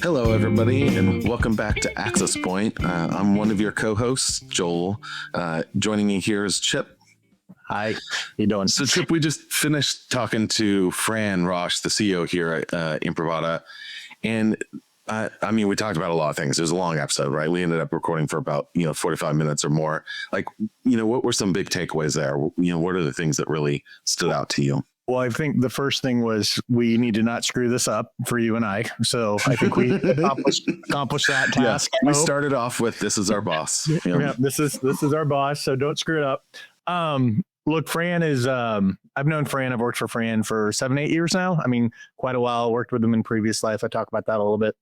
Hello, everybody, and welcome back to Access Point. I'm one of your co-hosts, Joel. Joining me here is Chip. Hi, how you doing? So, Chip, we just finished talking to Fran, Rosch, the CEO here at Imprivata, and we talked about a lot of things. It was a long episode, right? We ended up recording for about 45 minutes or more. What were some big takeaways there? What are the things that really stood out to you? Well, I think the first thing was we need to not screw this up for you and I. So I think we accomplished that task. Yeah, we started off with "This is our boss." Yeah, this is our boss. So don't screw it up. Look, Fran is. I've known Fran. I've worked for Fran for 7-8 years now. I mean, quite a while. Worked with him in previous life. I talk about that a little bit.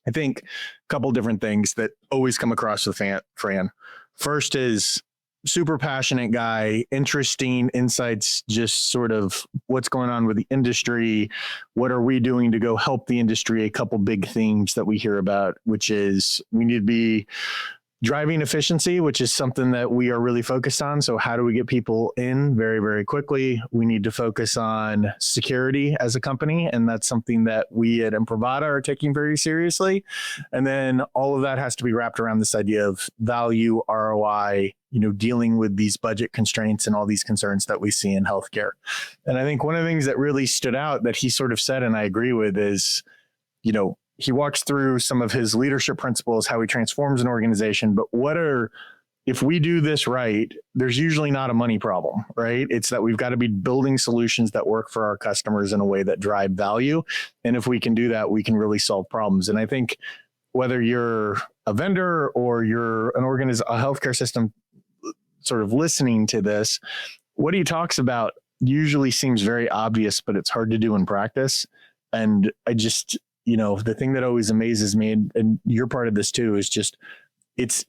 I think a couple different things that always come across with Fran. First is super passionate guy, interesting insights, just sort of what's going on with the industry. What are we doing to go help the industry? A couple big themes that we hear about, which is we need to be driving efficiency, which is something that we are really focused on. So how do we get people in very, very quickly? We need to focus on security as a company. And that's something that we at Imprivata are taking very seriously. And then all of that has to be wrapped around this idea of value, ROI, dealing with these budget constraints and all these concerns that we see in healthcare. And I think one of the things that really stood out that he sort of said, and I agree with, is, he walks through some of his leadership principles, how he transforms an organization. But if we do this right, there's usually not a money problem, right? It's that we've got to be building solutions that work for our customers in a way that drive value. And if we can do that, we can really solve problems. And I think whether you're a vendor or you're a healthcare system sort of listening to this, what he talks about usually seems very obvious, but it's hard to do in practice. And I just, the thing that always amazes me, and you're part of this too, is just it's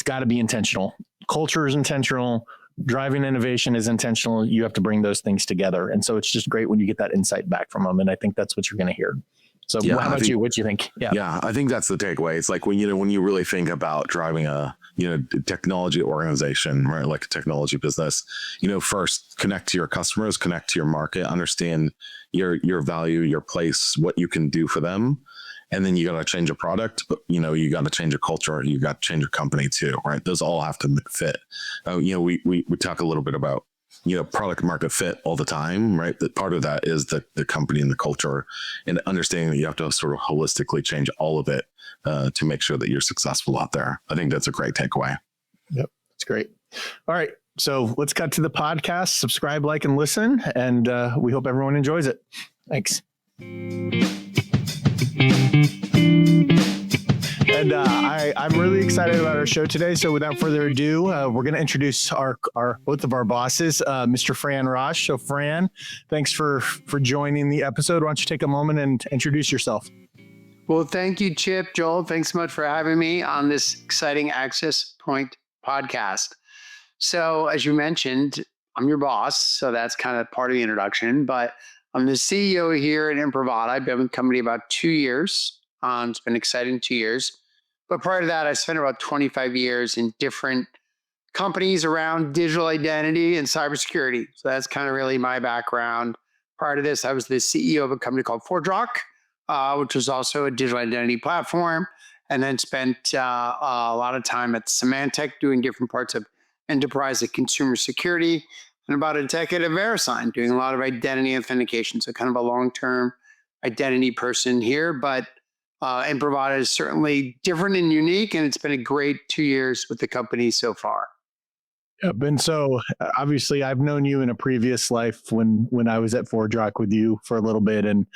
got to be intentional. Culture is intentional. Driving innovation is intentional. You have to bring those things together. And so it's just great when you get that insight back from them. And I think that's what you're going to hear. So how about you? What do you think? Yeah, I think that's the takeaway. It's like when you really think about driving a technology organization, right? Like a technology business, first connect to your customers, connect to your market, understand your value, your place, what you can do for them. And then you got to change a product, but you got to change a culture. You got to change your company too, right? Those all have to fit. We talk a little bit about product market fit all the time, right? That part of that is the company and the culture, and understanding that you have to sort of holistically change all of it to make sure that you're successful out there. I think that's a great takeaway. Yep, that's great. All right, so let's cut to the podcast. Subscribe, like, and listen, and we hope everyone enjoys it. Thanks. And I'm really excited about our show today. So without further ado, we're going to introduce both of our bosses, Mr. Fran Rosch. So Fran, thanks for joining the episode. Why don't you take a moment and introduce yourself? Well, thank you, Chip. Joel, thanks so much for having me on this exciting Access Point podcast. So as you mentioned, I'm your boss. So that's kind of part of the introduction. But I'm the CEO here at Imprivata. I've been with the company about 2 years. It's been an exciting 2 years. But prior to that, I spent about 25 years in different companies around digital identity and cybersecurity. So that's kind of really my background. Prior to this, I was the CEO of a company called Rosch, which was also a digital identity platform, and then spent a lot of time at Symantec doing different parts of enterprise and consumer security, and about a decade at VeriSign doing a lot of identity authentication. So kind of a long-term identity person here, but Imprivata is certainly different and unique, and it's been a great 2 years with the company so far. Yep. And so obviously I've known you in a previous life when I was at Rosch with you for a little bit, and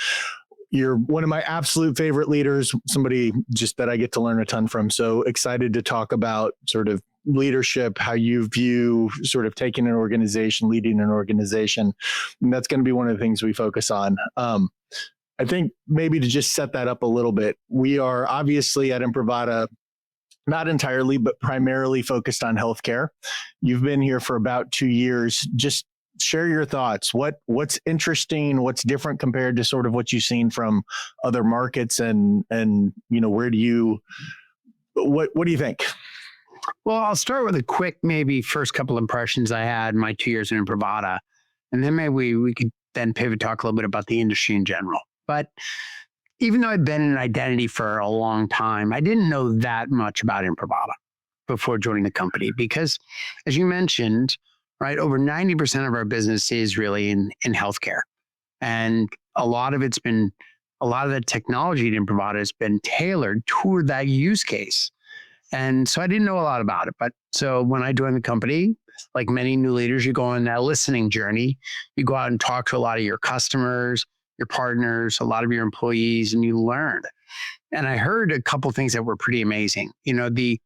you're one of my absolute favorite leaders, somebody just that I get to learn a ton from. So excited to talk about sort of leadership, how you view sort of taking an organization, leading an organization. And that's going to be one of the things we focus on. I think maybe to just set that up a little bit, we are obviously at Imprivata, not entirely, but primarily focused on healthcare. You've been here for about 2 years. Just share your thoughts. What's interesting? What's different compared to sort of what you've seen from other markets? And what do you think? Well, I'll start with a quick, maybe first couple impressions I had in my 2 years in Imprivata. And then maybe we could then pivot, talk a little bit about the industry in general. But even though I'd been in identity for a long time, I didn't know that much about Imprivata before joining the company because, as you mentioned, right, over 90% of our business is really in healthcare. And a lot of the technology at Imprivata has been tailored toward that use case. And so I didn't know a lot about it. But so when I joined the company, like many new leaders, you go on that listening journey. You go out and talk to a lot of your customers, your partners, a lot of your employees, and you learn. And I heard a couple of things that were pretty amazing. The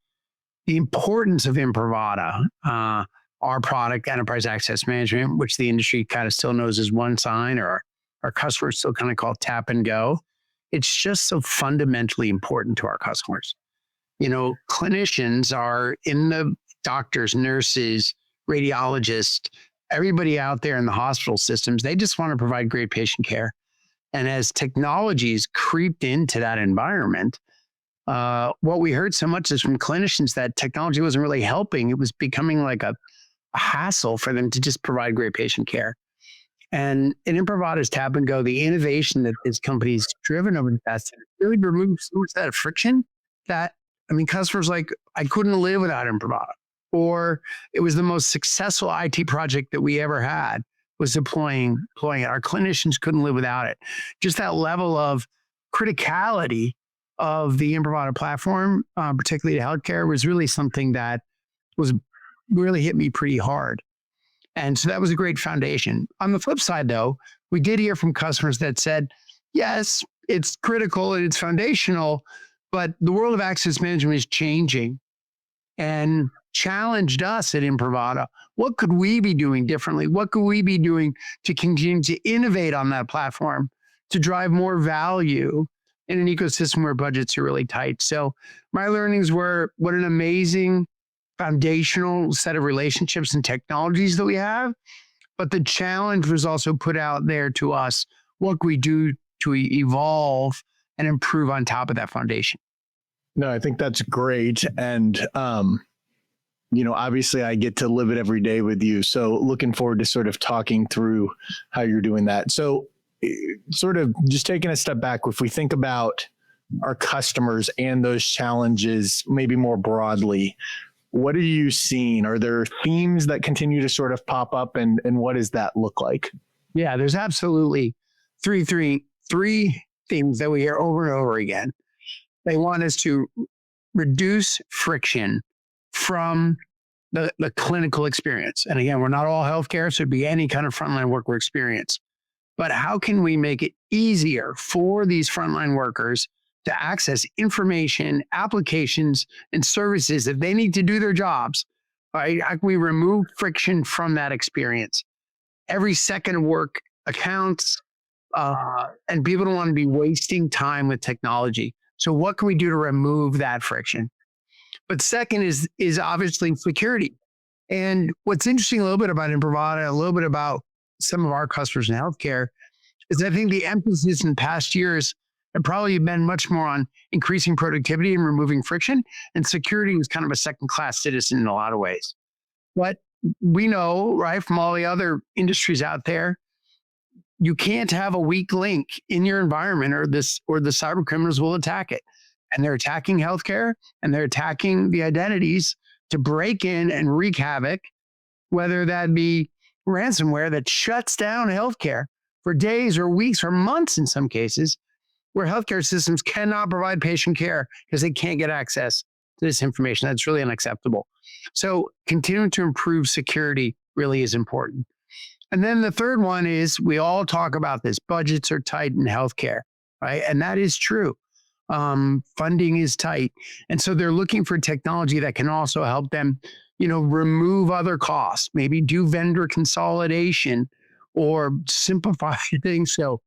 importance of Imprivata, our product, Enterprise Access Management, which the industry kind of still knows as one sign, or our customers still kind of call tap and go. It's just so fundamentally important to our customers. Clinicians are in the doctors, nurses, radiologists, everybody out there in the hospital systems. They just want to provide great patient care. And as technologies creeped into that environment, what we heard so much is from clinicians that technology wasn't really helping. It was becoming like a hassle for them to just provide great patient care. And in Imprivata's Tap and Go, the innovation that this company's driven over the past really removed so much of that friction that, customers like, I couldn't live without Imprivata. Or it was the most successful IT project that we ever had was deploying it. Our clinicians couldn't live without it. Just that level of criticality of the Imprivata platform, particularly to healthcare, was really something that was really hit me pretty hard. And so that was a great foundation. On the flip side, though, we did hear from customers that said, yes, it's critical and it's foundational, but the world of access management is changing and challenged us at Imprivata. What could we be doing differently? What could we be doing to continue to innovate on that platform to drive more value in an ecosystem where budgets are really tight? So my learnings were what an amazing foundational set of relationships and technologies that we have. But the challenge was also put out there to us. What can we do to evolve and improve on top of that foundation? No, I think that's great. And, obviously I get to live it every day with you. So looking forward to sort of talking through how you're doing that. So sort of just taking a step back, if we think about our customers and those challenges, maybe more broadly, what are you seeing? Are there themes that continue to sort of pop up, and what does that look like? Yeah, there's absolutely three themes that we hear over and over again. They want us to reduce friction from the clinical experience. And again, we're not all healthcare, so it'd be any kind of frontline worker experience. But how can we make it easier for these frontline workers to access information, applications, and services that they need to do their jobs? Right? How can we remove friction from that experience? Every second of work accounts, and people don't want to be wasting time with technology. So what can we do to remove that friction? But second is obviously security. And what's interesting a little bit about Imprivata, a little bit about some of our customers in healthcare, is I think the emphasis in past years have probably been much more on increasing productivity and removing friction. And security was kind of a second-class citizen in a lot of ways. But we know, right, from all the other industries out there, you can't have a weak link in your environment or the cyber criminals will attack it. And they're attacking healthcare and they're attacking the identities to break in and wreak havoc, whether that be ransomware that shuts down healthcare for days or weeks or months in some cases, where healthcare systems cannot provide patient care because they can't get access to this information. That's really unacceptable. So continuing to improve security really is important. And then the third one is we all talk about this. Budgets are tight in healthcare, right? And that is true. Funding is tight. And so they're looking for technology that can also help them, remove other costs, maybe do vendor consolidation or simplify things. So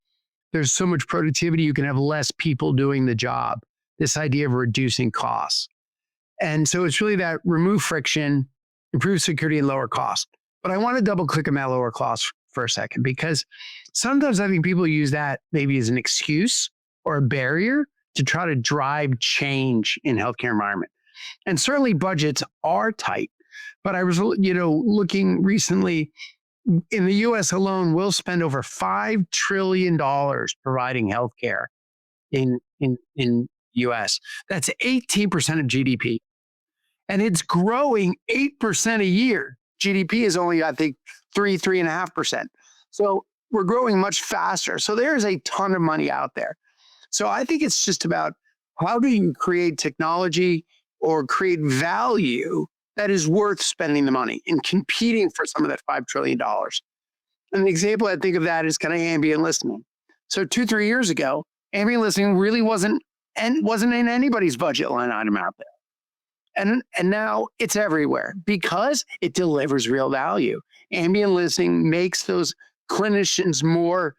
there's so much productivity, you can have less people doing the job. This idea of reducing costs. And so it's really that remove friction, improve security, and lower cost. But I want to double click on that lower cost for a second, because sometimes I think people use that maybe as an excuse or a barrier to try to drive change in healthcare environment. And certainly budgets are tight. But I was, looking recently in the US alone, we'll spend over $5 trillion providing healthcare in US. That's 18% of GDP. And it's growing 8% a year. GDP is only, I think, 3.5%. So we're growing much faster. So there's a ton of money out there. So I think it's just about how do you create technology or create value that is worth spending the money and competing for some of that $5 trillion. And the example I think of that is kind of ambient listening. So 2-3 years ago, ambient listening really wasn't in anybody's budget line item out there. And now it's everywhere because it delivers real value. Ambient listening makes those clinicians more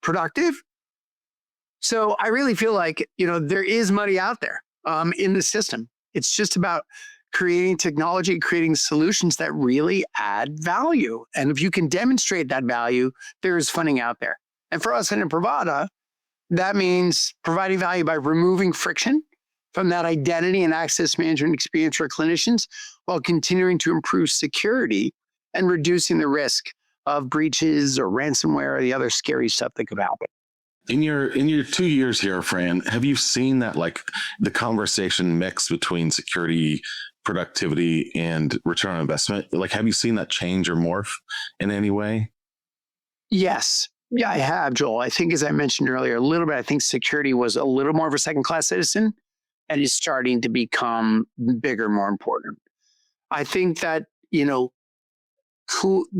productive. So I really feel like, there is money out there in the system. It's just about creating technology, creating solutions that really add value. And if you can demonstrate that value, there is funding out there. And for us in Imprivata, that means providing value by removing friction from that identity and access management experience for clinicians while continuing to improve security and reducing the risk of breaches or ransomware or the other scary stuff that could happen. In your 2 years here, Fran, have you seen that like the conversation mix between security, productivity, and return on investment? Like, have you seen that change or morph in any way? Yes. Yeah, I have, Joel. I think, as I mentioned earlier, a little bit, I think security was a little more of a second-class citizen and is starting to become bigger, more important. I think that,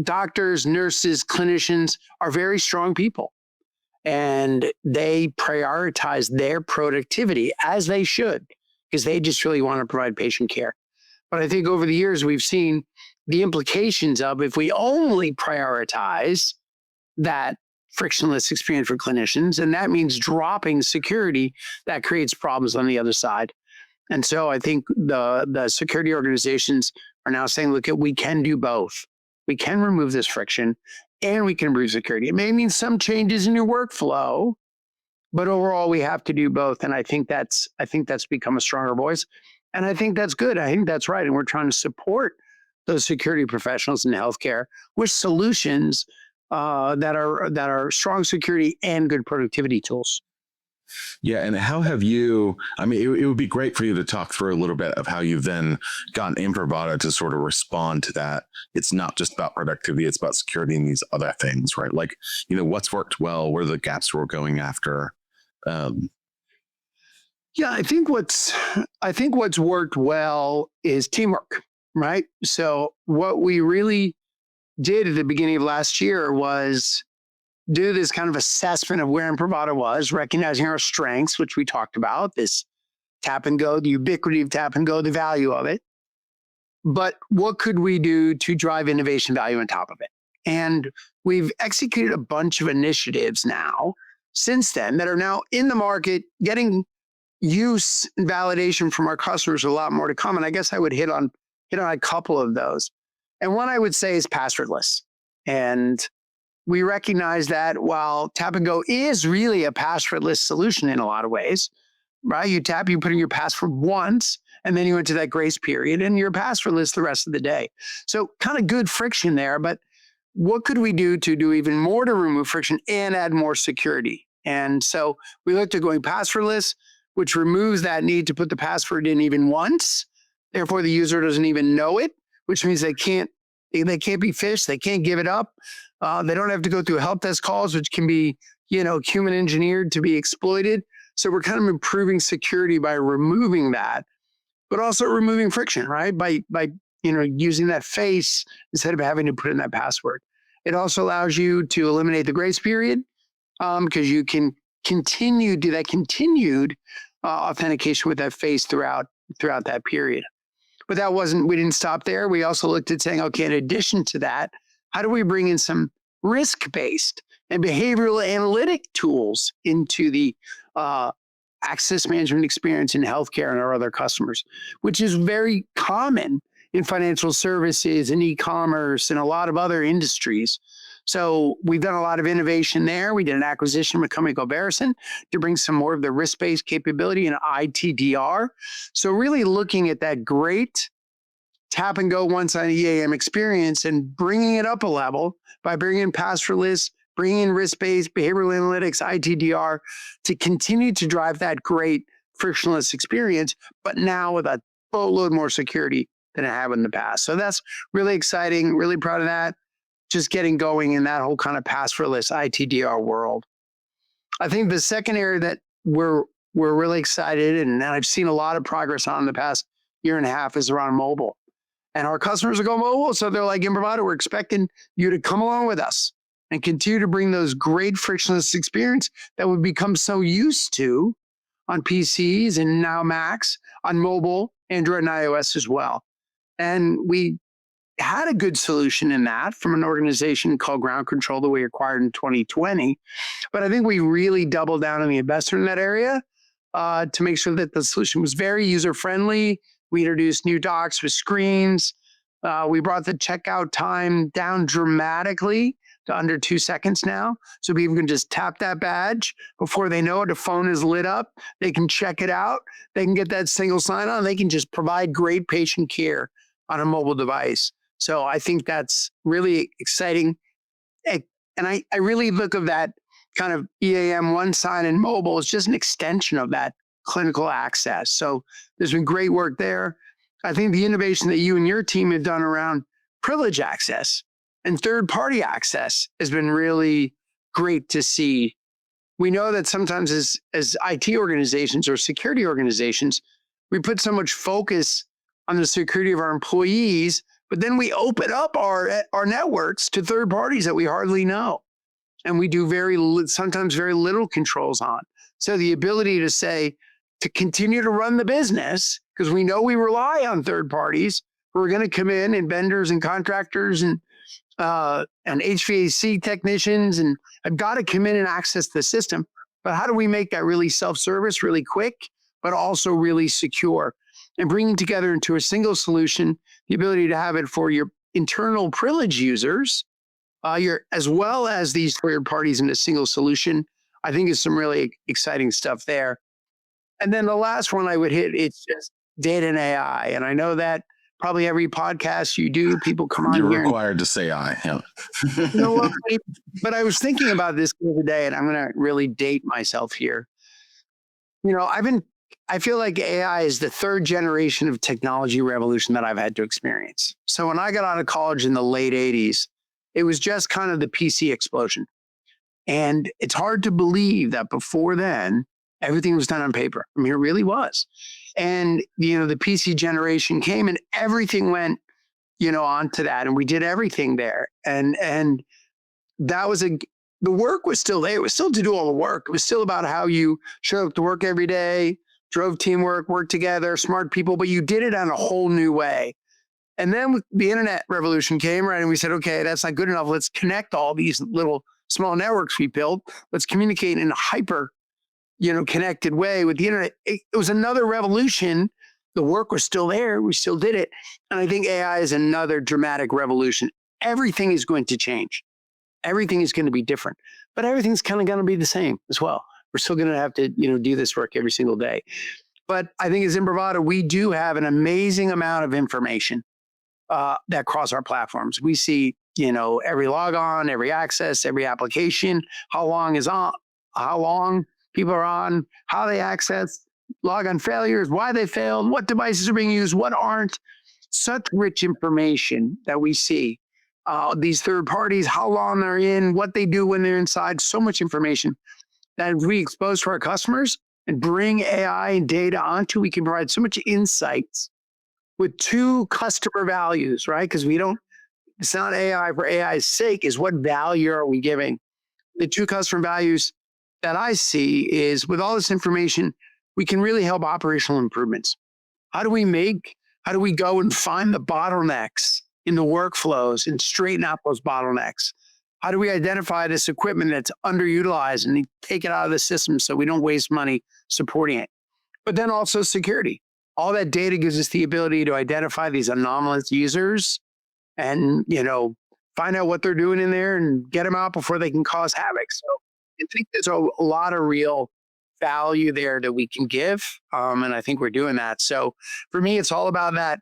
doctors, nurses, clinicians are very strong people. And they prioritize their productivity as they should, because they just really want to provide patient care. But I think over the years, we've seen the implications of if we only prioritize that frictionless experience for clinicians, and that means dropping security, that creates problems on the other side. And so I think the security organizations are now saying, look, we can do both. We can remove this friction and we can improve security. It may mean some changes in your workflow, but overall we have to do both. And I think that's become a stronger voice. And I think that's good. I think that's right. And we're trying to support those security professionals in healthcare with solutions that are strong security and good productivity tools. Yeah. And how have you, I mean, it would be great for you to talk through a little bit of how you've then gotten Imprivata to sort of respond to that. It's not just about productivity, it's about security and these other things, right? Like, what's worked well, what are the gaps we're going after? Yeah, I think what's worked well is teamwork, right? So what we really did at the beginning of last year was do this kind of assessment of where Imprivata was, recognizing our strengths, which we talked about, this tap and go, the ubiquity of tap and go, the value of it. But what could we do to drive innovation value on top of it? And we've executed a bunch of initiatives now since then that are now in the market, getting use and validation from our customers, a lot more to come. And I guess I would hit on a couple of those. And one I would say is passwordless. And we recognize that while tap and go is really a passwordless solution in a lot of ways, right? You tap, you put in your password once, and then you enter that grace period and you're passwordless the rest of the day. So kind of good friction there, but what could we do to do even more to remove friction and add more security? And so we looked at going passwordless, which removes that need to put the password in even once. Therefore, the user doesn't even know it, which means they can't be phished. They can't give it up. They don't have to go through help desk calls, which can be, human engineered to be exploited. So we're kind of improving security by removing that, but also removing friction, right? By using that face instead of having to put in that password. It also allows you to eliminate the grace period because you can do that continued authentication with that face throughout that period. But we didn't stop there. We also looked at saying, okay, in addition to that, how do we bring in some risk-based and behavioral analytic tools into the access management experience in healthcare and our other customers, which is very common in financial services and e-commerce and a lot of other industries. So we've done a lot of innovation there. We did an acquisition with a company called Verison to bring some more of the risk-based capability in ITDR. So really looking at that great tap and go one-sided EAM experience and bringing it up a level by bringing in pastoralists, bringing in risk-based behavioral analytics, ITDR, to continue to drive that great frictionless experience, but now with a boatload more security than I have in the past. So that's really exciting, really proud of that. Just getting going in that whole kind of pastoralist ITDR world. I think the second area that we're really excited and I've seen a lot of progress on in the past year and a half is around mobile. And our customers are going mobile. So they're like, Imprivata, we're expecting you to come along with us and continue to bring those great frictionless experience that we've become so used to on PCs and now Macs, on mobile, Android and iOS as well. And we had a good solution in that from an organization called Ground Control that we acquired in 2020. But I think we really doubled down on the investment in that area to make sure that the solution was very user-friendly. We introduced new docks with screens. We brought the checkout time down dramatically to under 2 seconds now. So people can just tap that badge before they know it. The phone is lit up. They can check it out. They can get that single sign-on. They can just provide great patient care on a mobile device. So I think that's really exciting. And I really look at that kind of EAM one sign in mobile as just an extension of that clinical access. So there's been great work there. I think the innovation that you and your team have done around privilege access and third-party access has been really great to see. We know that sometimes as IT organizations or security organizations, we put so much focus on the security of our employees, but then we open up our networks to third parties that we hardly know. And we do sometimes very little controls on. So the ability to say, to continue to run the business, because we know we rely on third parties who are going to come in and vendors and contractors and HVAC technicians and have got to come in and access the system. But how do we make that really self-service, really quick, but also really secure? And bringing together into a single solution, the ability to have it for your internal privilege users, as well as these third parties in a single solution, I think is some really exciting stuff there. And then the last one I would hit, it's just data and AI. And I know that probably every podcast you do, people come on You're here. required to say I. Yeah. You know what? But I was thinking about this the other day, and I'm going to really date myself here. You know, I feel like AI is the third generation of technology revolution that I've had to experience. So when I got out of college in the late 80s, it was just kind of the PC explosion. And it's hard to believe that before then, everything was done on paper. I mean, it really was. And, the PC generation came and everything went, onto that. And we did everything there. And that was the work was still there. It was still to do all the work. It was still about how you showed up to work every day, drove teamwork, worked together, smart people, but you did it on a whole new way. And then the internet revolution came, right? And we said, okay, that's not good enough. Let's connect all these little small networks we built. Let's communicate in a hyper, connected way with the internet. It was another revolution. The work was still there. We still did it. And I think AI is another dramatic revolution. Everything is going to change. Everything is going to be different, but everything's kind of going to be the same as well. We're still going to have to, do this work every single day. But I think as Imprivata, we do have an amazing amount of information that cross our platforms. We see, every logon, every access, every application, how long people are on, how they access, logon failures, why they failed, what devices are being used, what aren't. Such rich information that we see. These third parties, how long they're in, what they do when they're inside, so much information that we expose to our customers and bring AI and data onto, we can provide so much insights with two customer values, right? Because it's not AI for AI's sake, is what value are we giving? The two customer values that I see is with all this information, we can really help operational improvements. How do we go and find the bottlenecks in the workflows and straighten out those bottlenecks? How do we identify this equipment that's underutilized and take it out of the system so we don't waste money supporting it? But then also security. All that data gives us the ability to identify these anomalous users and, find out what they're doing in there and get them out before they can cause havoc. So I think there's a lot of real value there that we can give. And I think we're doing that. So for me, it's all about that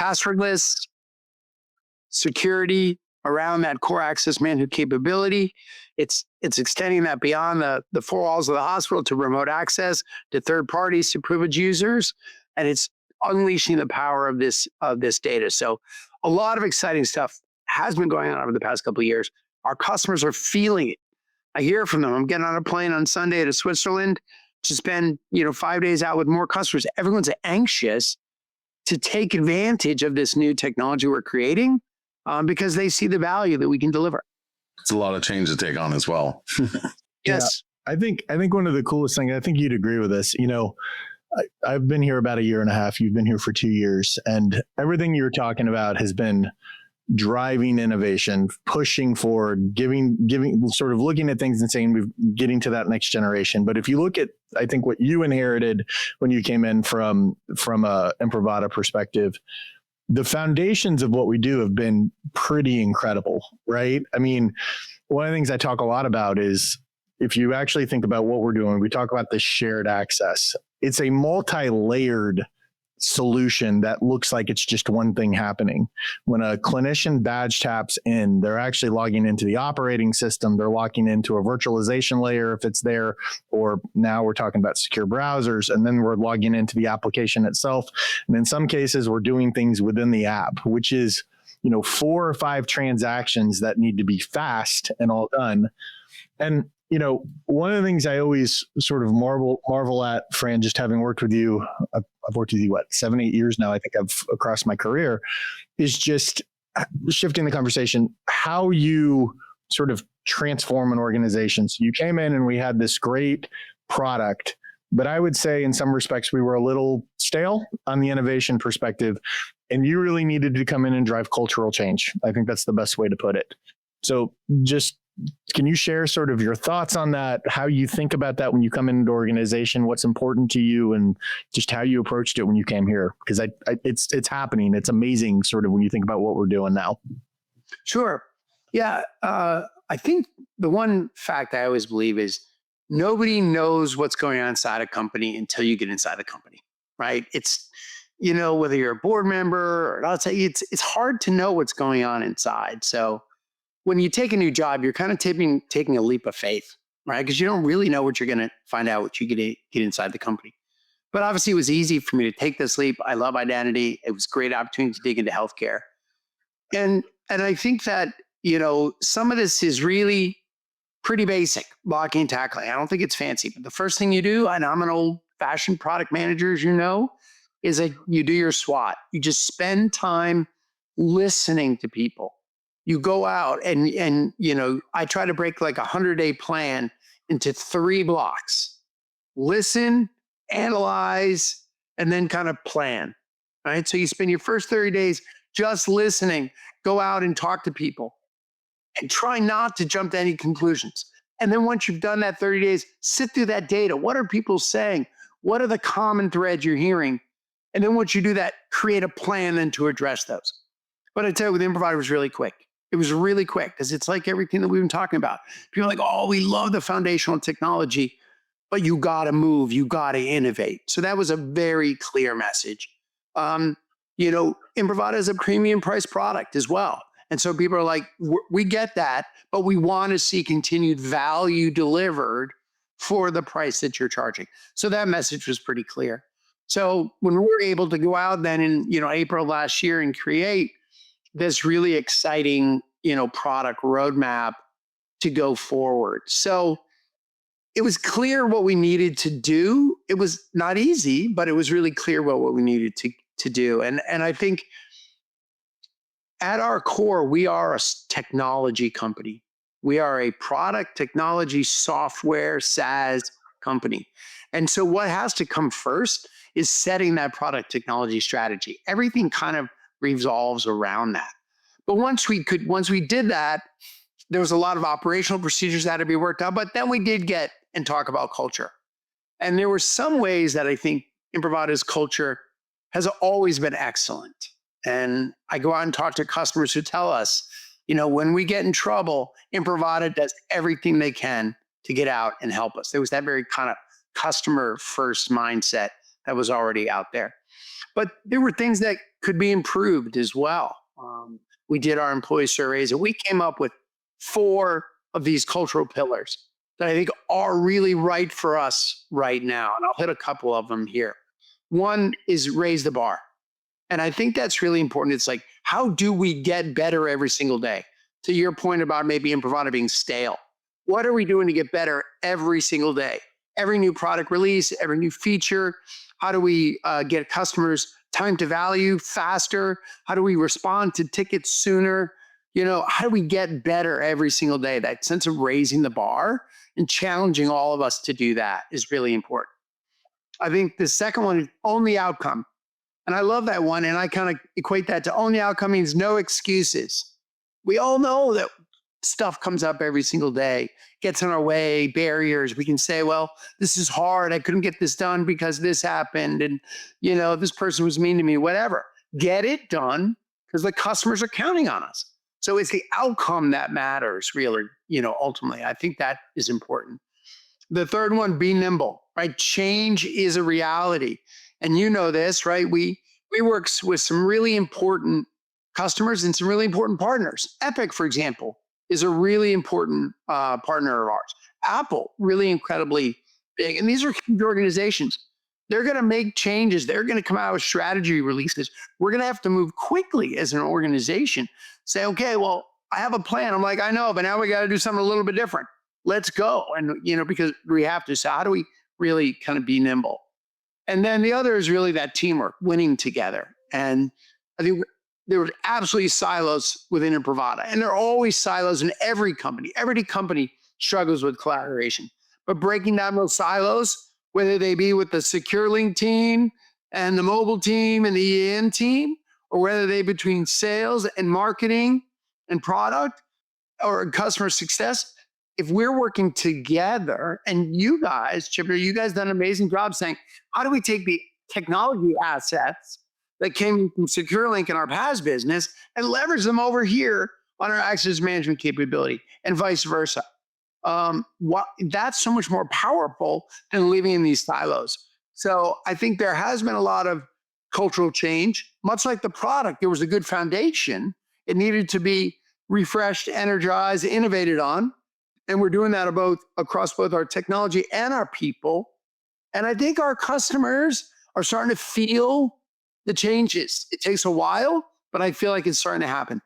passwordless security around that core access management capability. It's extending that beyond the four walls of the hospital to remote access, to third parties, to privileged users, and it's unleashing the power of this data. So a lot of exciting stuff has been going on over the past couple of years. Our customers are feeling it. I hear from them. I'm getting on a plane on Sunday to Switzerland to spend 5 days out with more customers. Everyone's anxious to take advantage of this new technology we're creating because they see the value that we can deliver. It's a lot of change to take on as well. Yes. Yeah, I think one of the coolest things, I think you'd agree with this, I've been here about a year and a half. You've been here for 2 years, and everything you're talking about has been driving innovation, pushing forward, giving, sort of looking at things and saying we're getting to that next generation. But if you look at, I think what you inherited when you came in from a Imprivata perspective, the foundations of what we do have been pretty incredible, right? I mean, one of the things I talk a lot about is if you actually think about what we're doing, we talk about this shared access. It's a multi-layered solution that looks like it's just one thing happening. When a clinician badge taps in, they're actually logging into the operating system. They're logging into a virtualization layer if it's there, or now we're talking about secure browsers, and then we're logging into the application itself. And in some cases, we're doing things within the app, which is 4 or 5 transactions that need to be fast and all done. And one of the things I always sort of marvel at, Fran, just having worked with you, I've worked with you, 7, 8 years now, I think I've across my career, is just shifting the conversation, how you sort of transform an organization. So you came in and we had this great product, but I would say in some respects, we were a little stale on the innovation perspective, and you really needed to come in and drive cultural change. I think that's the best way to put it. So just, can you share sort of your thoughts on that, how you think about that when you come into an organization, what's important to you, and just how you approached it when you came here? Because it's happening. It's amazing sort of when you think about what we're doing now. Sure. Yeah. I think the one fact I always believe is nobody knows what's going on inside a company until you get inside the company, right? It's, whether you're a board member or not, it's hard to know what's going on inside. So when you take a new job, you're kind of taking a leap of faith, right? Because you don't really know what you're going to find out, what you get inside the company. But obviously, it was easy for me to take this leap. I love identity. It was a great opportunity to dig into healthcare. And I think that, some of this is really pretty basic, blocking and tackling. I don't think it's fancy. But the first thing you do, and I'm an old-fashioned product manager, as you know, is that you do your SWOT. You just spend time listening to people. You go out and I try to break like a 100-day plan into 3 blocks. Listen, analyze, and then kind of plan, right? So you spend your first 30 days just listening, go out and talk to people, and try not to jump to any conclusions. And then once you've done that 30 days, sit through that data. What are people saying? What are the common threads you're hearing? And then once you do that, create a plan then to address those. But I tell you, with Imprivata, it was really quick. It was really quick because it's like everything that we've been talking about. People are like, oh, we love the foundational technology, but you got to move, you got to innovate. So that was a very clear message. Imprivata is a premium price product as well. And so people are like, we get that, but we want to see continued value delivered for the price that you're charging. So that message was pretty clear. So when we were able to go out then in April last year and create this really exciting, product roadmap to go forward. So it was clear what we needed to do. It was not easy, but it was really clear what we needed to do. And I think at our core, we are a technology company. We are a product technology software SaaS company. And so what has to come first is setting that product technology strategy. Everything kind of revolves around that. But once we did that, there was a lot of operational procedures that had to be worked out, but then we did get and talk about culture. And there were some ways that I think Imprivata's culture has always been excellent. And I go out and talk to customers who tell us, when we get in trouble, Imprivata does everything they can to get out and help us. There was that very kind of customer first mindset that was already out there. But there were things that could be improved as well. We did our employee surveys and we came up with 4 of these cultural pillars that I think are really right for us right now. And I'll hit a couple of them here. One is raise the bar. And I think that's really important. It's like, how do we get better every single day? To your point about maybe Imprivata being stale, what are we doing to get better every single day? Every new product release, every new feature, how do we get customers time to value faster? How do we respond to tickets sooner? How do we get better every single day? That sense of raising the bar and challenging all of us to do that is really important. I think the second one is own the outcome. And I love that one. And I kind of equate that to own the outcome means no excuses. We all know that stuff comes up every single day, gets in our way, barriers. We can say, well, this is hard. I couldn't get this done because this happened. And, this person was mean to me, whatever. Get it done because the customers are counting on us. So it's the outcome that matters, really, ultimately. I think that is important. The third one, be nimble, right? Change is a reality. And you know this, right? We work with some really important customers and some really important partners. Epic, for example, is a really important partner of ours. Apple, really incredibly big. And these are huge organizations. They're going to make changes. They're going to come out with strategy releases. We're going to have to move quickly as an organization. Say, okay, well, I have a plan. I'm like, I know, but now we got to do something a little bit different. Let's go. And, because we have to. So how do we really kind of be nimble? And then the other is really that teamwork, winning together. And I think there were absolutely silos within Imprivata. And there are always silos in every company. Every company struggles with collaboration. But breaking down those silos, whether they be with the Secure Link team and the mobile team and the EAM team, or whether they between sales and marketing and product or customer success, if we're working together, and you guys, Chipper, you guys done an amazing job saying, how do we take the technology assets that came from SecureLink in our PaaS business and leverage them over here on our access management capability and vice versa? That's so much more powerful than living in these silos. So I think there has been a lot of cultural change, much like the product. There was a good foundation. It needed to be refreshed, energized, innovated on. And we're doing that across both our technology and our people. And I think our customers are starting to feel the changes. It takes a while, but I feel like it's starting to happen.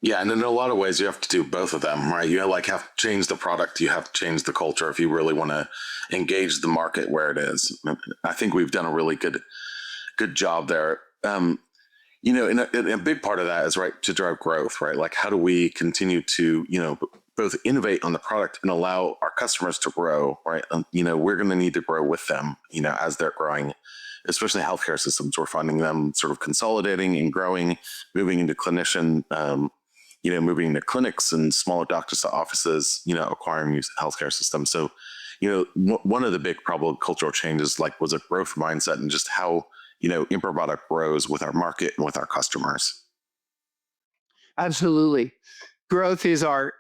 Yeah, and in a lot of ways, you have to do both of them, right? You have to change the product, you have to change the culture if you really want to engage the market where it is. I think we've done a really good job there. And a big part of that is to drive growth, right? Like, how do we continue to both innovate on the product and allow our customers to grow, right? We're going to need to grow with them, as they're growing, especially healthcare systems. We're finding them sort of consolidating and growing, moving into clinician, moving into clinics and smaller doctors' offices, acquiring new healthcare systems. So, one of the big probably cultural changes was a growth mindset and just how, Imprivata grows with our market and with our customers. Absolutely. Growth is our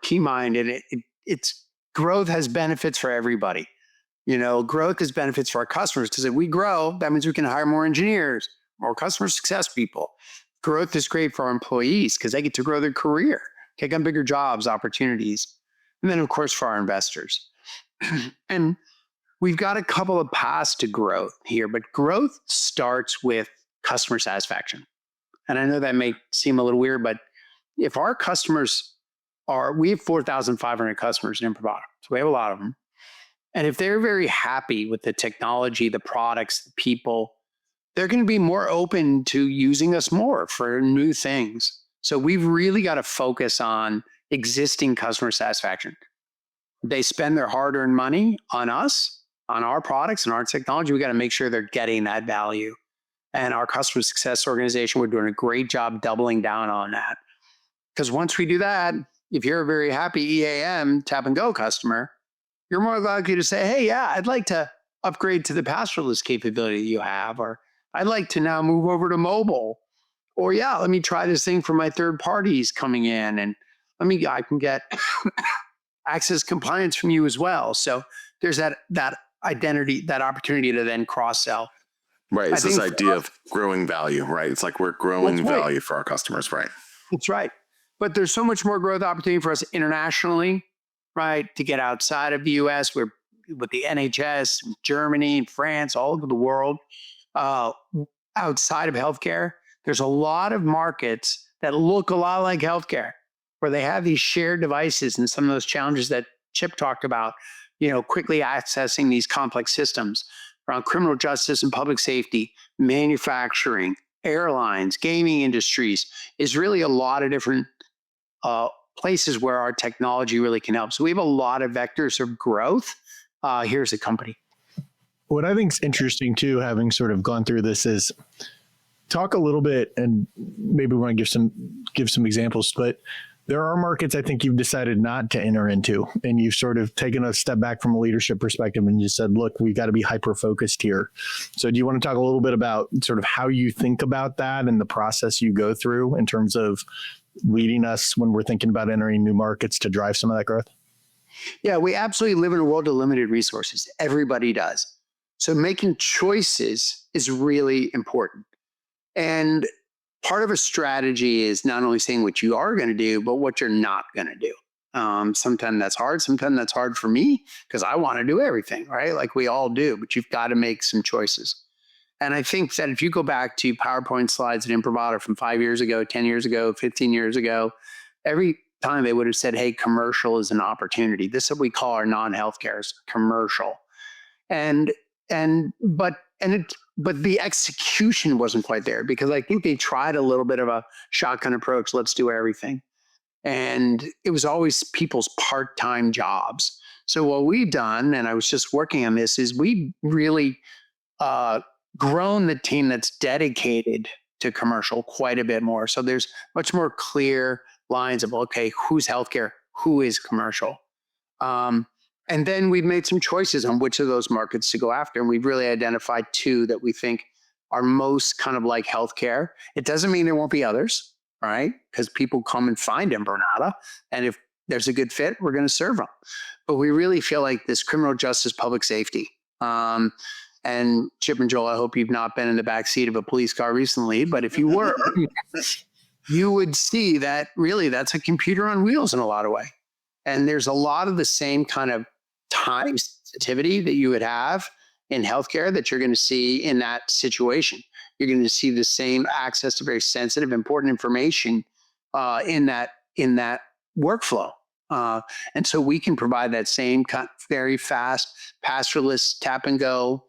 key mind, and it's growth has benefits for everybody. Growth has benefits for our customers because if we grow, that means we can hire more engineers, more customer success people. Growth is great for our employees because they get to grow their career, take on bigger jobs, opportunities, and then of course for our investors. And we've got a couple of paths to growth here, but growth starts with customer satisfaction. And I know that may seem a little weird, but if our customers we have 4,500 customers in Imprivata, so we have a lot of them. And if they're very happy with the technology, the products, the people, they're going to be more open to using us more for new things. So we've really got to focus on existing customer satisfaction. They spend their hard-earned money on us, on our products and our technology. We got to make sure they're getting that value. And our customer success organization, we're doing a great job doubling down on that. Because once we do that, if you're a very happy EAM tap and go customer, you're more likely to say, hey, yeah, I'd like to upgrade to the passerless capability you have, or I'd like to now move over to mobile, or yeah, let me try this thing for my third parties coming in, and I can get access compliance from you as well. So there's that identity, that opportunity to then cross sell. Right. I It's this think for idea us, of growing value, right? It's like we're that's growing right. value for our customers, right? That's right. But there's so much more growth opportunity for us internationally, right? To get outside of the US, we're with the NHS, Germany, and France, all over the world. Uh, Outside of healthcare, there's a lot of markets that look a lot like healthcare, where they have these shared devices and some of those challenges that Chip talked about, quickly accessing these complex systems around criminal justice and public safety, manufacturing, airlines, gaming industries, is really a lot of different uh, places where our technology really can help. So we have a lot of vectors of growth here as a company. What I think is interesting too, having sort of gone through this, is talk a little bit, and maybe we want to give some examples, but there are markets I think you've decided not to enter into, and you've sort of taken a step back from a leadership perspective and just said, look, we've got to be hyper focused here. So do you want to talk a little bit about sort of how you think about that and the process you go through in terms of leading us when we're thinking about entering new markets to drive some of that growth? Yeah, we absolutely live in a world of limited resources. Everybody does. So making choices is really important. And part of a strategy is not only saying what you are going to do, but what you're not going to do. Sometimes that's hard. Sometimes that's hard for me because I want to do everything, right? Like we all do, but you've got to make some choices. And I think that if you go back to PowerPoint slides at Imprivata from 5 years ago, 10 years ago, 15 years ago, every time they would have said, hey, commercial is an opportunity. This is what we call our non-healthcare commercial. And but the execution wasn't quite there because I think they tried a little bit of a shotgun approach. Let's do everything. And it was always people's part-time jobs. So what we've done, and I was just working on this, is we really grown the team that's dedicated to commercial quite a bit more. So there's much more clear lines of, okay, who's healthcare, who is commercial. And then we've made some choices on which of those markets to go after. And we've really identified two that we think are most kind of like healthcare. It doesn't mean there won't be others, right? Because people come and find Imprivata. And if there's a good fit, we're going to serve them. But we really feel like this criminal justice, public safety. And Chip and Joel, I hope you've not been in the back seat of a police car recently, but if you were, you would see that really that's a computer on wheels in a lot of ways. And there's a lot of the same kind of time sensitivity that you would have in healthcare that you're going to see in that situation. You're going to see the same access to very sensitive, important information in that workflow. And so we can provide that same very fast, passwordless, tap and go,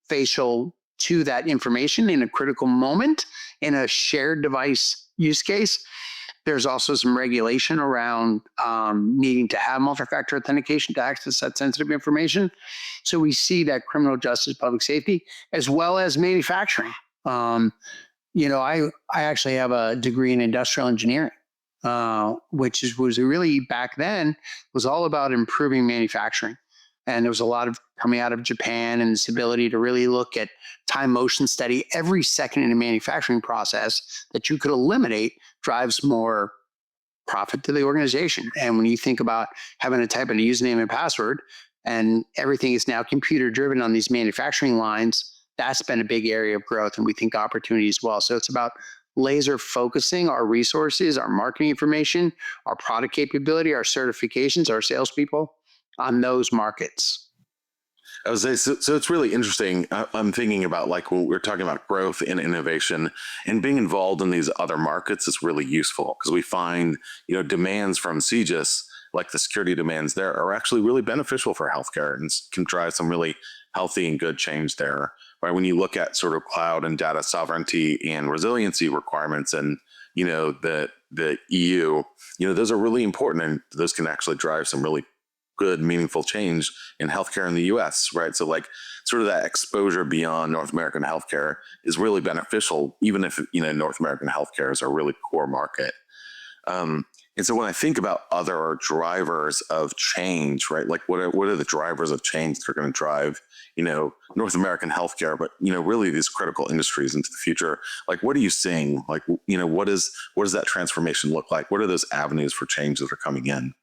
facial to that information in a critical moment in a shared device use case. There's also some regulation around needing to have multi-factor authentication to access that sensitive information. So we see that criminal justice, public safety, as well as manufacturing. I actually have a degree in industrial engineering, which was really back then was all about improving manufacturing. And there was a lot of coming out of Japan and this ability to really look at time motion study every second in a manufacturing process that you could eliminate drives more profit to the organization. And when you think about having to type in a username and password and everything is now computer driven on these manufacturing lines, that's been a big area of growth and we think opportunity as well. So it's about laser focusing our resources, our marketing information, our product capability, our certifications, our salespeople on those markets. I would say, so it's really interesting. I'm thinking about like when we're talking about growth and innovation and being involved in these other markets is really useful because we find, demands from CGIS, like the security demands there are actually really beneficial for healthcare and can drive some really healthy and good change there. Right. When you look at sort of cloud and data sovereignty and resiliency requirements and, the EU, those are really important and those can actually drive some really good, meaningful change in healthcare in the US, right? So like sort of that exposure beyond North American healthcare is really beneficial, even if, North American healthcare is a really core market. And so when I think about other drivers of change, right? Like what are the drivers of change that are going to drive, North American healthcare, but, really these critical industries into the future? Like, what are you seeing? Like, what does that transformation look like? What are those avenues for change that are coming in?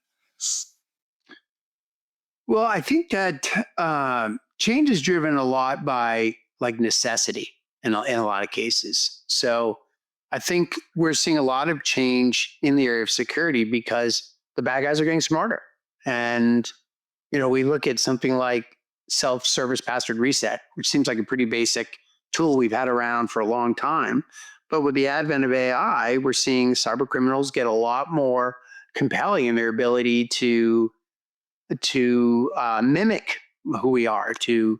Well, I think that change is driven a lot by like necessity, in a lot of cases. So I think we're seeing a lot of change in the area of security because the bad guys are getting smarter. And, we look at something like self-service password reset, which seems like a pretty basic tool we've had around for a long time. But with the advent of AI, we're seeing cyber criminals get a lot more compelling in their ability to mimic who we are, to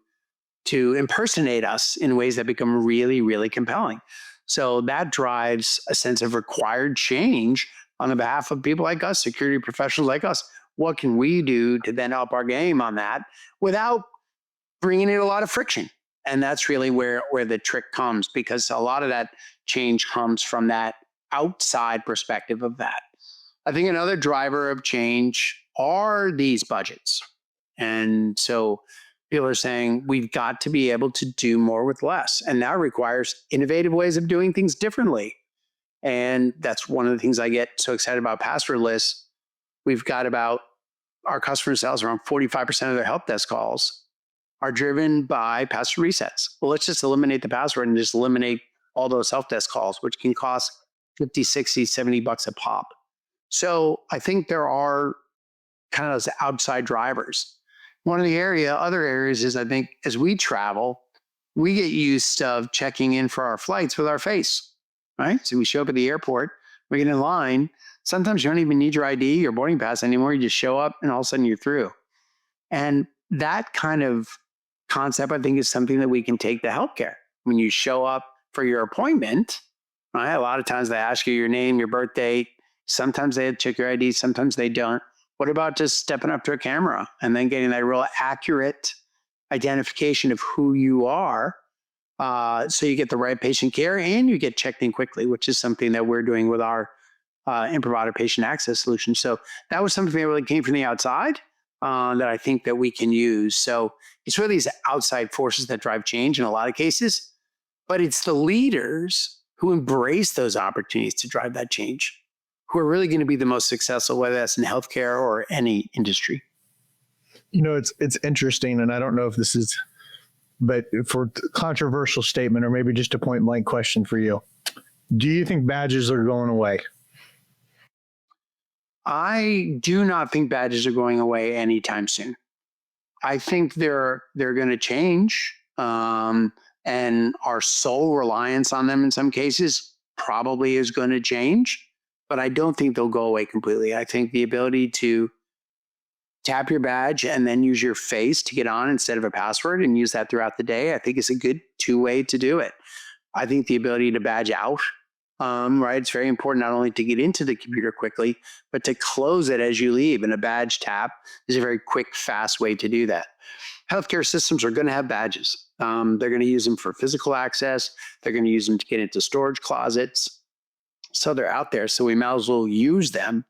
impersonate us in ways that become really, really compelling. So that drives a sense of required change on the behalf of people like us, security professionals like us. What can we do to then up our game on that without bringing in a lot of friction? And that's really where the trick comes, because a lot of that change comes from that outside perspective of that. I think another driver of change are these budgets. And so people are saying we've got to be able to do more with less. And that requires innovative ways of doing things differently. And that's one of the things I get so excited about passwordless. We've got about our customer sales around 45% of their help desk calls are driven by password resets. Well, let's just eliminate the password and just eliminate all those help desk calls, which can cost 50, 60, 70 bucks a pop. So I think there are kind of those outside drivers. One of the other areas is, I think, as we travel, we get used to checking in for our flights with our face, right? So we show up at the airport, we get in line. Sometimes you don't even need your ID or boarding pass anymore. You just show up and all of a sudden you're through. And that kind of concept, I think, is something that we can take to healthcare. When you show up for your appointment, right? A lot of times they ask you your name, your birth date. Sometimes they check your ID, sometimes they don't. What about just stepping up to a camera and then getting that real accurate identification of who you are, so you get the right patient care and you get checked in quickly, which is something that we're doing with our Imprivata patient access solution. So that was something that really came from the outside that I think that we can use. So it's really these outside forces that drive change in a lot of cases, but it's the leaders who embrace those opportunities to drive that change who are really going to be the most successful, whether that's in healthcare or any industry. It's interesting, and I don't know if this is, but for controversial statement or maybe just a point blank question for you, do you think badges are going away? I do not think badges are going away anytime soon. I think they're going to change, and our sole reliance on them in some cases probably is going to change. But I don't think they'll go away completely. I think the ability to tap your badge and then use your face to get on instead of a password and use that throughout the day, I think is a good two-way to do it. I think the ability to badge out, right? It's very important not only to get into the computer quickly, but to close it as you leave. And a badge tap is a very quick, fast way to do that. Healthcare systems are going to have badges. They're going to use them for physical access. They're going to use them to get into storage closets. So they're out there, so we might as well use them,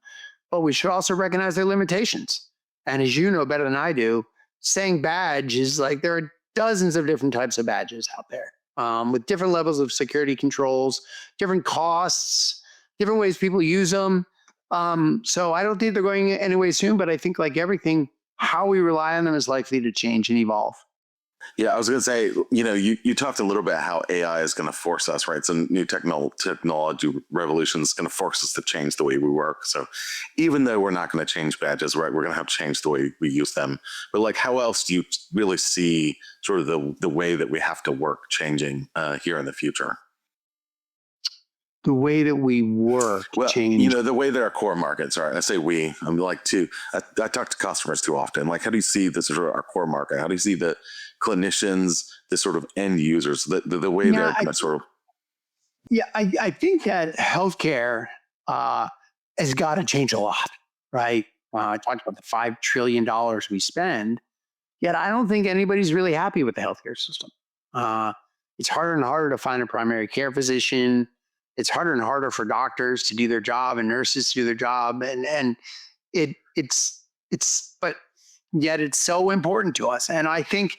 but we should also recognize their limitations. And as you know better than I do, saying badge is like there are dozens of different types of badges out there with different levels of security controls, different costs, different ways people use them. So I don't think they're going anyway soon, but I think like everything, how we rely on them is likely to change and evolve. Yeah, I was going to say, you talked a little bit how AI is going to force us, right? Some new technology revolution is going to force us to change the way we work. So even though we're not going to change badges, right, we're going to have to change the way we use them. But like, how else do you really see sort of the way that we have to work changing here in the future? The way that we work change. The way that our core markets are. I say we. I'm like I talk to customers too often. Like, how do you see this sort of our core market? How do you see the clinicians, the sort of end users, the way they're going to sort of? Yeah, I think that healthcare has got to change a lot, right? I talked about the $5 trillion we spend, yet I don't think anybody's really happy with the healthcare system. It's harder and harder to find a primary care physician. It's harder and harder for doctors to do their job and nurses to do their job. And but yet it's so important to us. And I think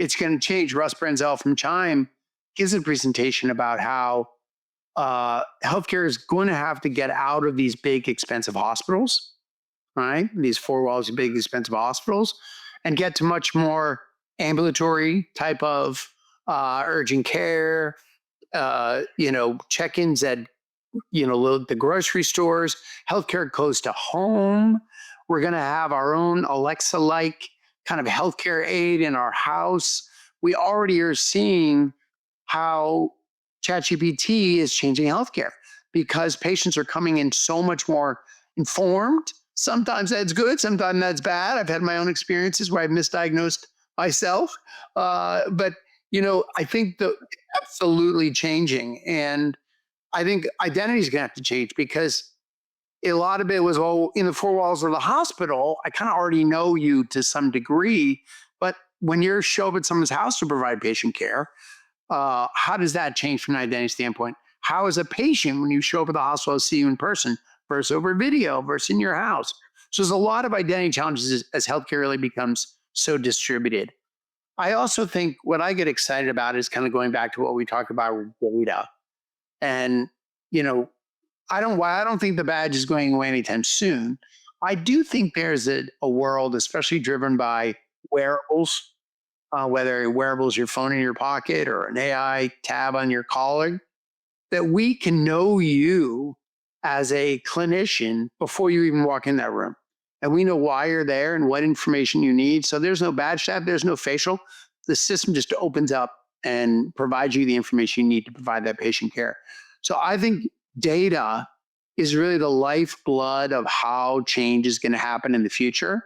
it's going to change. Russ Brenzel from Chime gives a presentation about how healthcare is going to have to get out of these big, expensive hospitals, right? These four walls of big, expensive hospitals, and get to much more ambulatory type of urgent care, check-ins at, the grocery stores, healthcare close to home. We're going to have our own Alexa-like kind of healthcare aid in our house. We already are seeing how ChatGPT is changing healthcare because patients are coming in so much more informed. Sometimes that's good, sometimes that's bad. I've had my own experiences where I've misdiagnosed myself. But I think the absolutely changing. And I think identity is going to have to change because a lot of it was, in the four walls of the hospital, I kind of already know you to some degree. But when you're show up at someone's house to provide patient care, how does that change from an identity standpoint? How is a patient, when you show up at the hospital, see you in person versus over video versus in your house? So there's a lot of identity challenges as healthcare really becomes so distributed. I also think what I get excited about is kind of going back to what we talked about with data. And, I don't think the badge is going away anytime soon. I do think there's a world, especially driven by wearables, whether wearables your phone in your pocket or an AI tab on your collar, that we can know you as a clinician before you even walk in that room. And we know why you're there and what information you need. So there's no badge tab, there's no facial. The system just opens up and provides you the information you need to provide that patient care. So I think data is really the lifeblood of how change is going to happen in the future.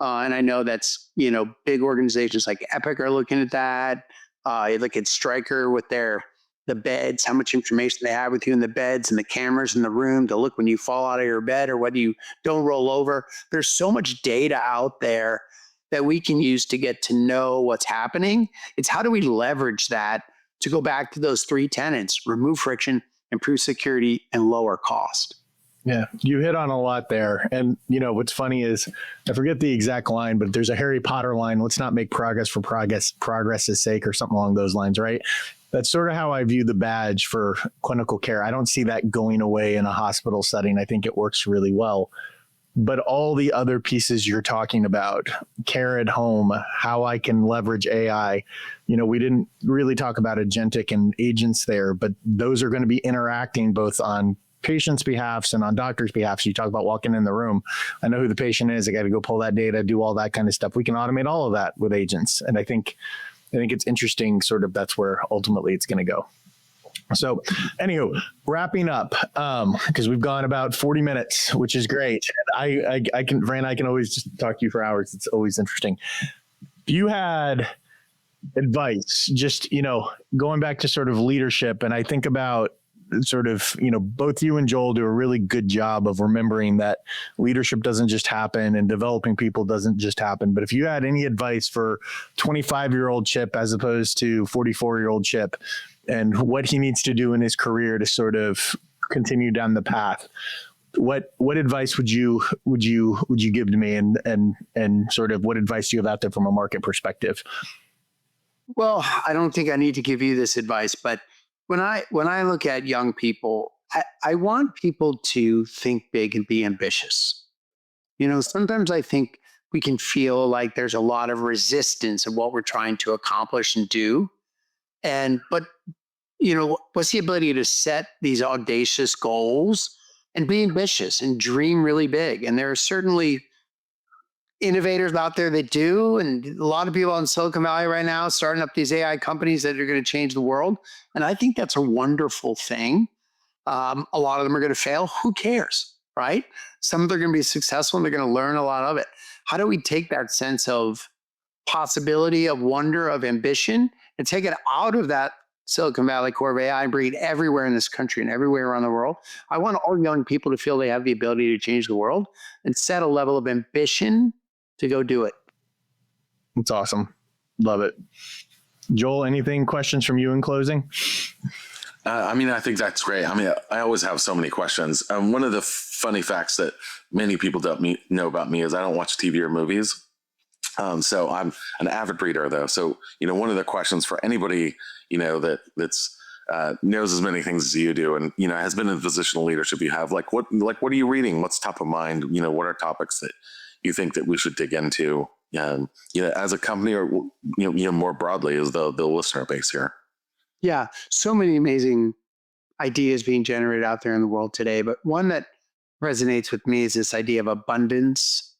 And I know that's, big organizations like Epic are looking at that. You look at Stryker with the beds, how much information they have with you in the beds and the cameras in the room to look when you fall out of your bed or whether you don't roll over. There's so much data out there that we can use to get to know what's happening. It's how do we leverage that to go back to those three tenets: remove friction, improve security, and lower cost. Yeah, you hit on a lot there. And, what's funny is I forget the exact line, but there's a Harry Potter line, let's not make progress for progress's sake or something along those lines, right? That's sort of how I view the badge for clinical care. I don't see that going away in a hospital setting. I think it works really well. But all the other pieces you're talking about, care at home, how I can leverage AI, we didn't really talk about agentic and agents there, but those are going to be interacting both on patients' behalfs and on doctors' behalf. So you talk about walking in the room. I know who the patient is. I got to go pull that data, do all that kind of stuff. We can automate all of that with agents. And I think it's interesting, sort of that's where ultimately it's going to go. So anywho, wrapping up, because we've gone about 40 minutes, which is great. And Fran, I can always just talk to you for hours. It's always interesting. If you had advice, just, going back to sort of leadership, and I think about sort of, both you and Joel do a really good job of remembering that leadership doesn't just happen and developing people doesn't just happen. But if you had any advice for 25-year-old Chip as opposed to 44-year-old Chip, and what he needs to do in his career to sort of continue down the path, what advice would you give to me, and sort of what advice do you have out there from a market perspective? Well, I don't think I need to give you this advice, but when I look at young people, I want people to think big and be ambitious. Sometimes I think we can feel like there's a lot of resistance of what we're trying to accomplish and do. But what's the ability to set these audacious goals and be ambitious and dream really big? And there are certainly innovators out there that do, and a lot of people in Silicon Valley right now starting up these AI companies that are going to change the world. And I think that's a wonderful thing. A lot of them are going to fail. Who cares, right? Some of them are going to be successful and they're going to learn a lot of it. How do we take that sense of possibility, of wonder, of ambition, and take it out of that Silicon Valley core of AI and bring it everywhere in this country and everywhere around the world? I want all young people to feel they have the ability to change the world and set a level of ambition to go do it. That's awesome. Love it. Joel, anything, questions from you in closing? I think that's great. I always have so many questions. One of the funny facts that many people don't know about me is I don't watch TV or movies. So I'm an avid reader, though. So, one of the questions for anybody, that's knows as many things as you do, and has been in a position of leadership you have, what are you reading? What's top of mind? What are topics that you think that we should dig into? As a company, or more broadly, as the listener base here. Yeah, so many amazing ideas being generated out there in the world today. But one that resonates with me is this idea of abundance.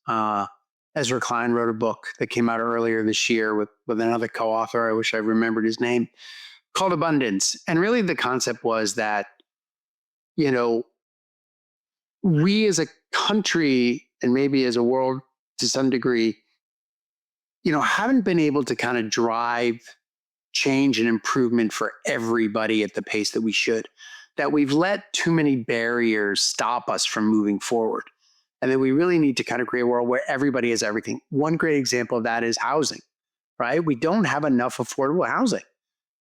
Ezra Klein wrote a book that came out earlier this year with another co-author. I wish I remembered his name, called Abundance. And really the concept was that, you know, we as a country and maybe as a world to some degree, you know, haven't been able to kind of drive change and improvement for everybody at the pace that we should, that we've let too many barriers stop us from moving forward. And then we really need to kind of create a world where everybody has everything. One great example of that is housing, right? We don't have enough affordable housing.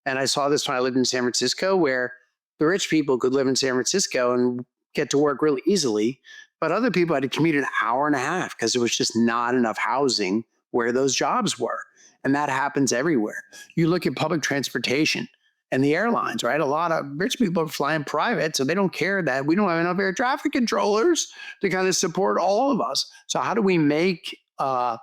And I saw this when I lived in San Francisco, where the rich people could live in San Francisco and get to work really easily, but other people had to commute an hour and a half because there was just not enough housing where those jobs were. And that happens everywhere. You look at public transportation and the airlines, right? A lot of rich people are flying private, so they don't care that we don't have enough air traffic controllers to kind of support all of us. So how do we make an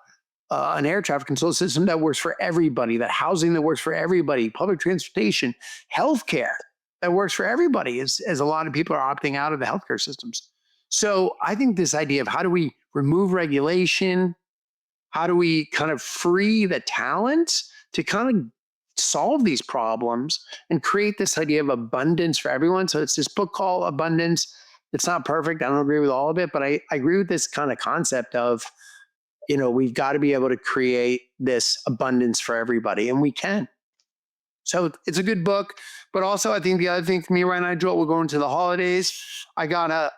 air traffic control system that works for everybody, that housing that works for everybody, public transportation, healthcare that works for everybody, as a lot of people are opting out of the healthcare systems. So I think this idea of how do we remove regulation, how do we kind of free the talent to kind of solve these problems and create this idea of abundance for everyone. So it's this book called Abundance. It's not perfect. I don't agree with all of it, but I agree with this kind of concept of, you know, we've got to be able to create this abundance for everybody, and we can. So it's a good book, but also I think the other thing for me right now, Joel, we're going to the holidays. I got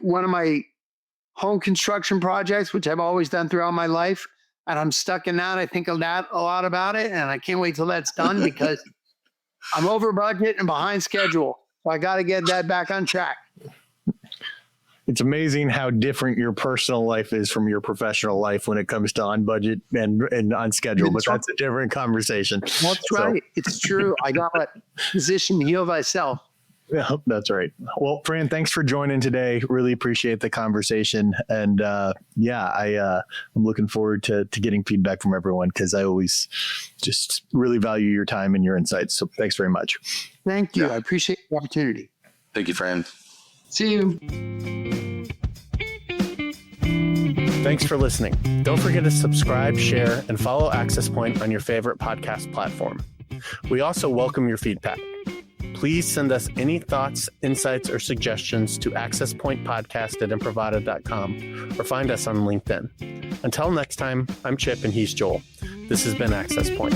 one of my home construction projects, which I've always done throughout my life. And I'm stuck in that. I think of that a lot about it. And I can't wait till that's done because I'm over budget and behind schedule. So I got to get that back on track. It's amazing how different your personal life is from your professional life when it comes to on budget and on schedule, but that's a different conversation. That's right. It's true. I got that physician heal thyself. Yeah, that's right. Well, Fran, thanks for joining today. Really appreciate the conversation. And I'm looking forward to getting feedback from everyone because I always just really value your time and your insights. So thanks very much. Thank you. I appreciate the opportunity. Thank you, Fran. See you. Thanks for listening. Don't forget to subscribe, share, and follow Access Point on your favorite podcast platform. We also welcome your feedback. Please send us any thoughts, insights, or suggestions to accesspointpodcast@imprivata.com or find us on LinkedIn. Until next time, I'm Chip and he's Joel. This has been Access Point.